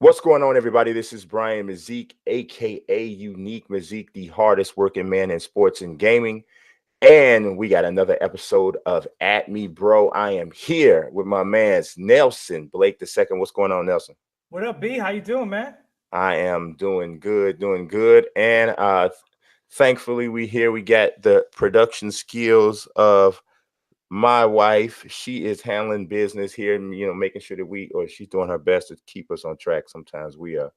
What's going on, everybody? This is Brian Mazique, aka UniqueMazique, the hardest working man in sports and gaming. And we got another episode of At Me Bro. I am here with my man's Nelson Blake II. What's going on, Nelson? What up, B? How you doing, man? I am doing good, doing good. And thankfully we got the production skills of my wife. She is handling business here and making sure that she's doing her best to keep us on track. Sometimes we are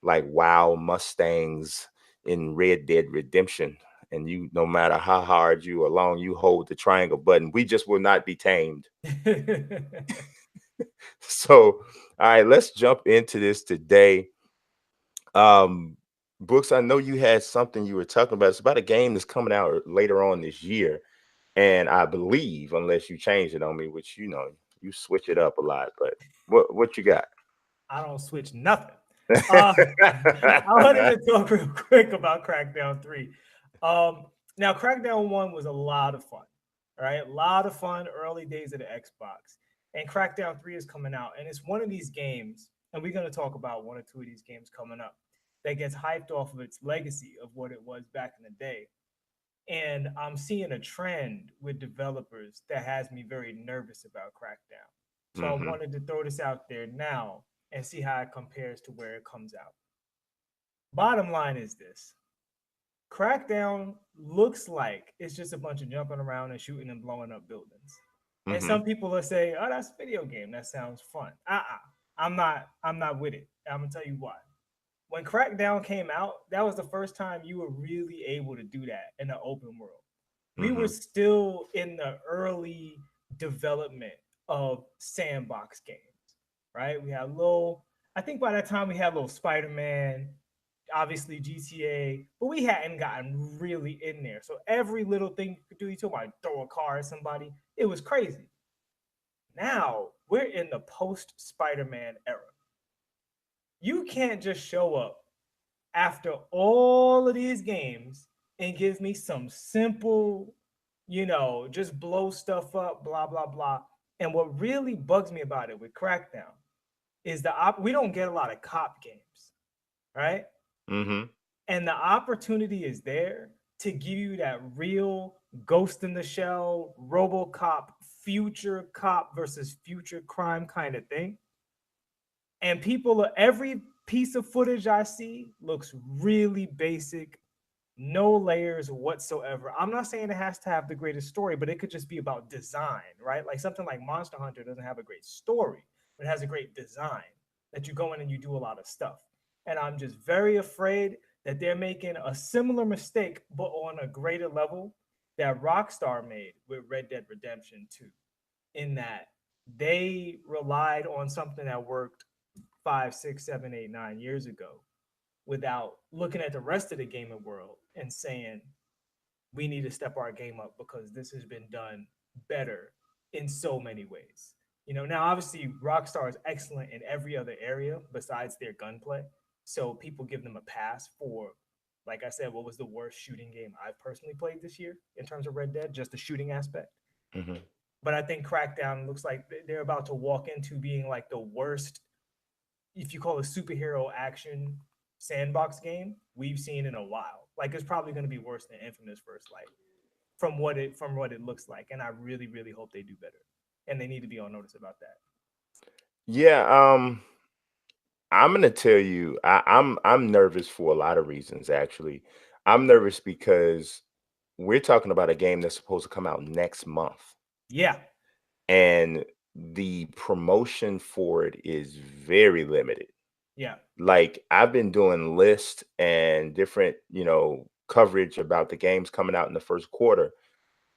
like wow Mustangs in Red Dead Redemption. And you, no matter how hard you or long you hold the triangle button, we just will not be tamed. So, all right, let's jump into this today. Um, Brooks, I know you had something you were talking about. It's about a game that's coming out later on this year. And I believe, unless you change it on me, which you switch it up a lot, but what you got? I don't switch nothing. Uh, I wanted to talk real quick about Crackdown 3. Now, Crackdown 1 was a lot of fun, right? A lot of fun early days of the Xbox. And Crackdown 3 is coming out. And it's one of these games, and we're going to talk about one or two of these games coming up, that gets hyped off of its legacy of what it was back in the day. And I'm seeing a trend with developers that has me very nervous about Crackdown. So I Hmm. wanted to throw this out there now and see how it compares to where it comes out. Bottom line is this: Crackdown looks like it's just a bunch of jumping around and shooting and blowing up buildings. And Hmm. some people will say, "Oh, that's a video game. That sounds fun." I'm not with it. I'm gonna tell you why. When Crackdown came out, that was the first time you were really able to do that in the open world. We were Hmm. still in the early development of sandbox games, right? We had little, I think by that time we had little Spider-Man, obviously GTA, but we hadn't gotten really in there. So every little thing you could do, you talk about throw a car at somebody, it was crazy. Now we're in the post Spider-Man era. You can't just show up after all of these games and give me some simple, just blow stuff up, blah, blah, blah. And what really bugs me about it with Crackdown is we don't get a lot of cop games, right? Hmm. And the opportunity is there to give you that real Ghost in the Shell, RoboCop, future cop versus future crime kind of thing. And every piece of footage I see looks really basic, no layers whatsoever. I'm not saying it has to have the greatest story, but it could just be about design, right? Like something like Monster Hunter doesn't have a great story, but it has a great design that you go in and you do a lot of stuff. And I'm just very afraid that they're making a similar mistake, but on a greater level that Rockstar made with Red Dead Redemption 2, in that they relied on something that worked 5, 6, 7, 8, 9 years ago without looking at the rest of the gaming world and saying we need to step our game up because this has been done better in so many ways. Now obviously Rockstar is excellent in every other area besides their gunplay. So people give them a pass for, like I said, what was the worst shooting game I've personally played this year in terms of Red Dead, just the shooting aspect. Hmm. But I think Crackdown looks like they're about to walk into being like the worst, if you call it superhero action sandbox game we've seen in a while. Like it's probably going to be worse than Infamous First Light from what it looks like. And I really, really hope they do better. And they need to be on notice about that. Yeah, I'm gonna tell you, I'm nervous for a lot of reasons. Actually, I'm nervous because we're talking about a game that's supposed to come out next month, Yeah, and the promotion for it is very limited. yeah, Like I've been doing lists and different, coverage about the games coming out in the first quarter,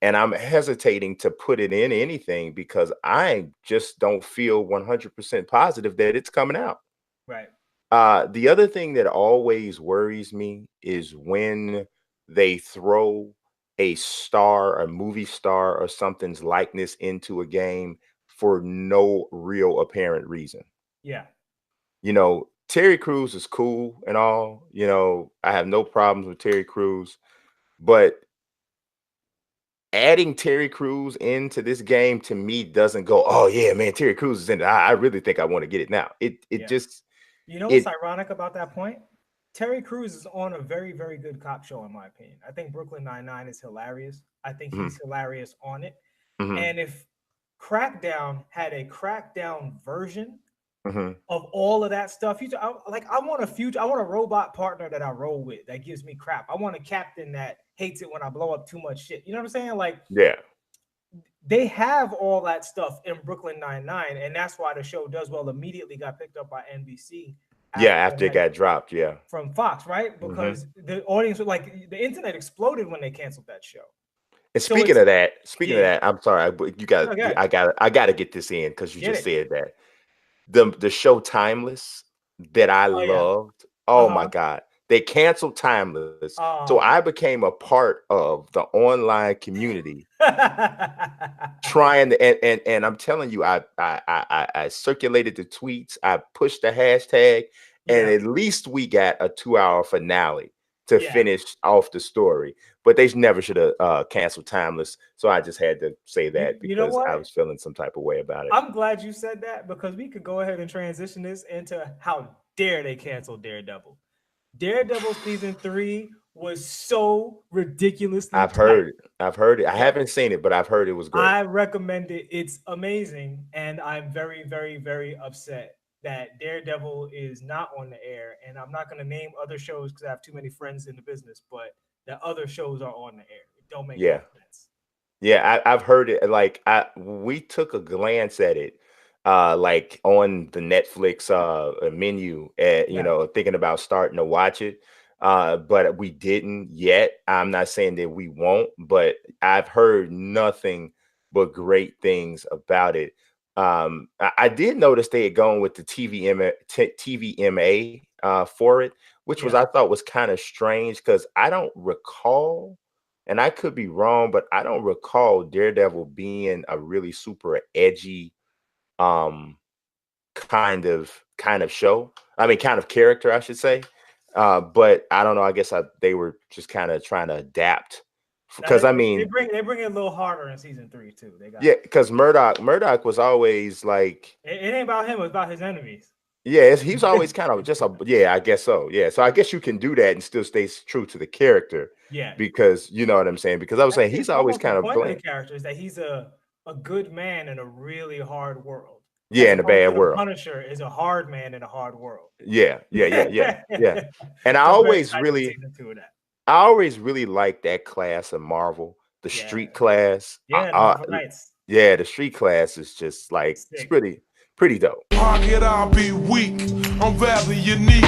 and I'm hesitating to put it in anything because I just don't feel 100% positive that it's coming out. right. The other thing that always worries me is when they throw a star, a movie star, or something's likeness into a game for no real apparent reason. Yeah, Terry Crews is cool and all. I have no problems with Terry Crews, but adding Terry Crews into this game to me doesn't go, oh yeah, man, Terry Crews is in it. I really think I want to get it now. It yeah, just You know what's ironic about that point? Terry Crews is on a very, very good cop show, in my opinion. I think Brooklyn Nine-Nine is hilarious. I think he's hilarious on it. And if Crackdown had a Crackdown version of all of that stuff, I want a robot partner that I roll with that gives me crap. I want a captain that hates it when I blow up too much shit. You know what I'm saying? Like, yeah. They have all that stuff in Brooklyn Nine-Nine, and that's why the show does well. Immediately got picked up by NBC. After it got dropped, from Fox, right? Because the audience was like, the internet exploded when they canceled that show. And speaking of that, I'm sorry, I got to get this in because you just said that the show Timeless that I loved. Oh my God, they canceled Timeless, so I became a part of the online community. Trying to, and I'm telling you, I circulated the tweets, I pushed the hashtag, and at least we got a 2-hour finale to finish off the story. But they never should have canceled Timeless. So I just had to say that because I was feeling some type of way about it. I'm glad you said that because we could go ahead and transition this into how dare they cancel Daredevil. Daredevil season 3 was so ridiculously I've heard it. I haven't seen it, but I've heard it was great. I recommend it. It's amazing. And I'm very, very, very upset that Daredevil is not on the air. And I'm not going to name other shows because I have too many friends in the business, but the other shows are on the air. It don't make any sense. Yeah, I've heard it. Like we took a glance at it, like on the Netflix menu, you know, thinking about starting to watch it. But we didn't yet. I'm not saying that we won't, but I've heard nothing but great things about it. I did notice they had gone with the TVMA for it, which was I thought was kind of strange because I don't recall, and I could be wrong, but I don't recall Daredevil being a really super edgy kind of show. I mean, kind of character, I should say. But I don't know. I guess they were just kind of trying to adapt because I mean, they bring it a little harder in season 3 too. They got because Murdoch was always like it ain't about him, it's about his enemies. Yeah, he's always kind of just I guess so. Yeah, so I guess you can do that and still stay true to the character. Yeah, because you know what I'm saying. Because I was saying he's always kind of the character is that he's a good man in a really hard world. Yeah, in a bad world. Punisher is a hard man in a hard world. Yeah. And I always really liked that class of Marvel, the Street class. The Street class is just like it's pretty dope. Pocket, I'll be weak. I'm rather unique.